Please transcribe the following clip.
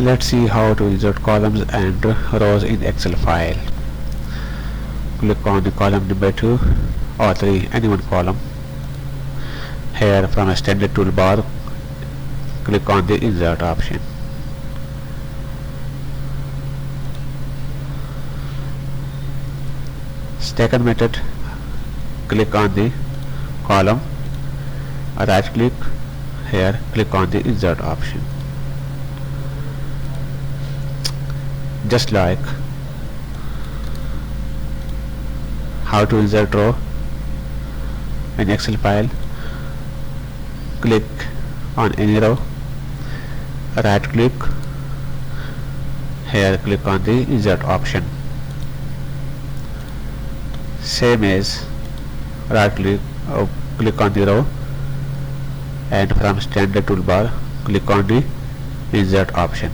Let's see how to insert columns and rows in Excel file. Click on the column number 2 or 3, any one column. Here from a standard toolbar, click on the insert option. Second method, click on the column, right click, here click on the insert option. Just like how to insert row in Excel file, click on any row, right click, here click on the insert option. Same as right click, click on the row, and from standard toolbar click on the insert option.